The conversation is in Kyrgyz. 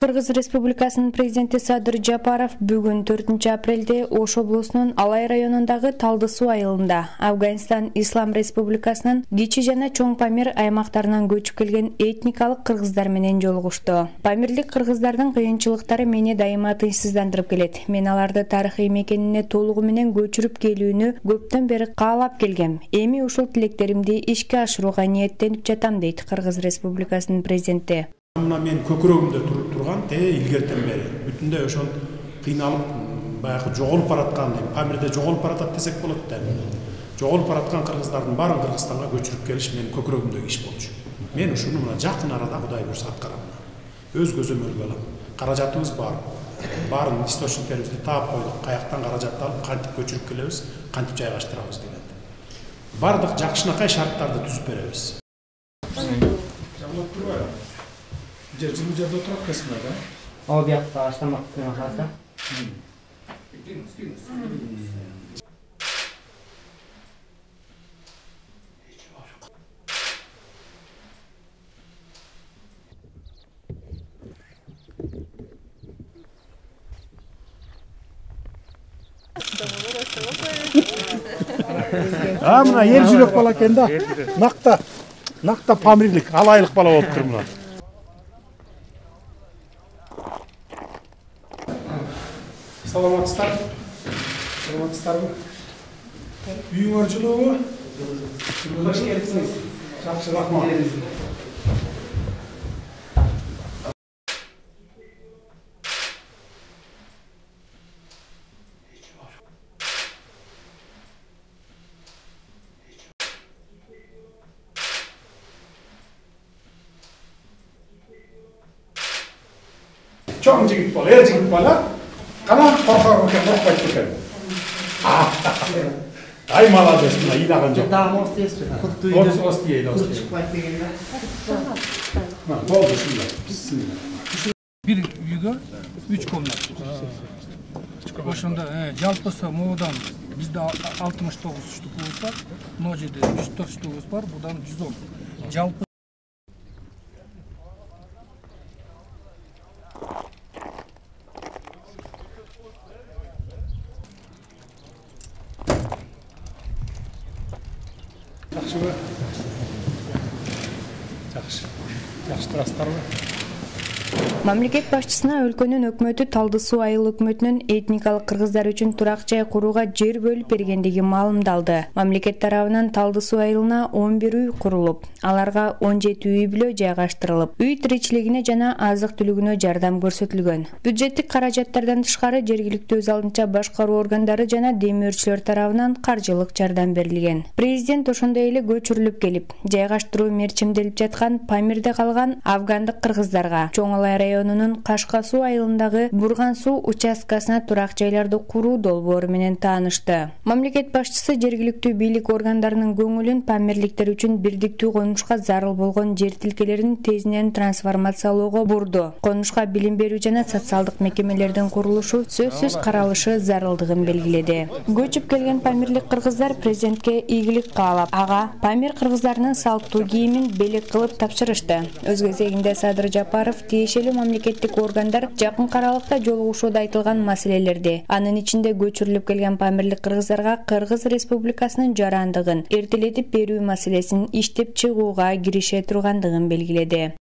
Кыргыз Республикасынын президенти Садыр Жапаров бүгүн 4-апрелде Ош облусунун Алай районундагы Талды суу айылында Афганистан Ислам Республикасынын кичи жана чоң Памир аймактарынан көчүп келген этникалык кыргыздар менен жолугушту. Памирлик кыргыздардын кыйынчылыктары мени дайыма тынчсыздандырып келет. Мен аларды тарыхый мекенине толугу менен көчүрүп келүүнү көптөн бери каалап келгем. Эми ушул тилектеримди ишке ашырууга ниеттенип жатам, дейт Кыргыз Республикасынын президенти. Мен көкірөгімде тұрған илгертен бері бүтүндөй ошол кыйналып баягы жоголуп бараткан, Памирде жоголуп баратат десек болот да. Жоголуп бараткан кыргыздардын баарын Кыргызстанга көчүрүп келиш менин көкірөгүмдөгү иш болчу. Мен ушуну мына жакын арада Кудай буйрса аткарам. Өз көзөмөлгө алам. Каражатыбыз бар. Баарын источниктерибизди таап койдук. Каяктан каражат алып, кантип көчүрүп келебиз, кантип жайгаштырабыз деген. Бардык жакшынакай шарттарды түзүп беребиз. Жылы жерде отырып кесме да? О, биякта аштамак кына калса. Мына ел жүрөк бала экен да. Накта памирлик, алайлык бала болуп тур мына. Саламатсыздарбы? Үйүңөр жылуубу? Кош келипсиз. Жакшы, рахмат. Чоң жигит бала, жигит бала. Кана коркор коркпойт экен. Ай молодец, мына ыйлаган жок. Дамос дейсиз. Отсуз дейт, отсуз. Чыкпайт дегенде. Болду ушундай. Бисмилла. Bir үйгө 3 комната. Ошондо жалпысы муудан бизде 69 штукубуз бар. Мына жерде 104 штукубуз бар, будан 110. Жалпы Жакшы турасыздарбы? Мамлекет башчысына өлкөнүн өкмөтү Талды суу айыл өкмөтүнүн этникалык кыргыздар үчүн турак жай курууга жер бөлүп бергендиги маалымдалды. Мамлекет тарабынан Талды суу айылына 11 үй курулуп, аларга 17 үй бүлө жайгаштырылып, үй тиричилигине жана азык-түлүгүнө жардам көрсөтүлгөн. Бюджеттик каражаттардан тышкары жергиликтүү өз алдынча башкаруу органдары жана демөөрчүлөр тарабынан каржылык жардам берилген. Президент ошондой эле көчүрүлүп келип, жайгаштыруу мерчимделип жаткан Памирде калган афгандык кыргыздарга Чоң Алай районунун Кашка суу айылындагы Бурган суу участкасына турак жайларды куруу долбоору менен таанышты. Мамлекет башчысы жергиликтүү бийлик органдарынын көңүлүн памирликтер үчүн бирдиктүү конушка зарыл болгон жер тилкелерин тезинен трансформациялоого бурду. Конушка билим берүү жана социалдык мекемелердин курулушу сөзсүз каралышы зарылдыгын белгиледи. Көчүп келген памирлик кыргыздар президентке ийгилик каалап, ага Памир кыргыздарынын салттуу кийимин белек кылып тапшырышты. Өз кезегинде Садыр Жапаров тиешелүү мамлекеттик органдар жакын аралыкта жолугушууда айтылган маселелерди, анын ичинде көчүрүлүп келген памирлик кыргыздарга Кыргыз Республикасынын жарандыгын эртелетип берүү маселесин иштеп чыгууга кирише тургандыгын белгиледи.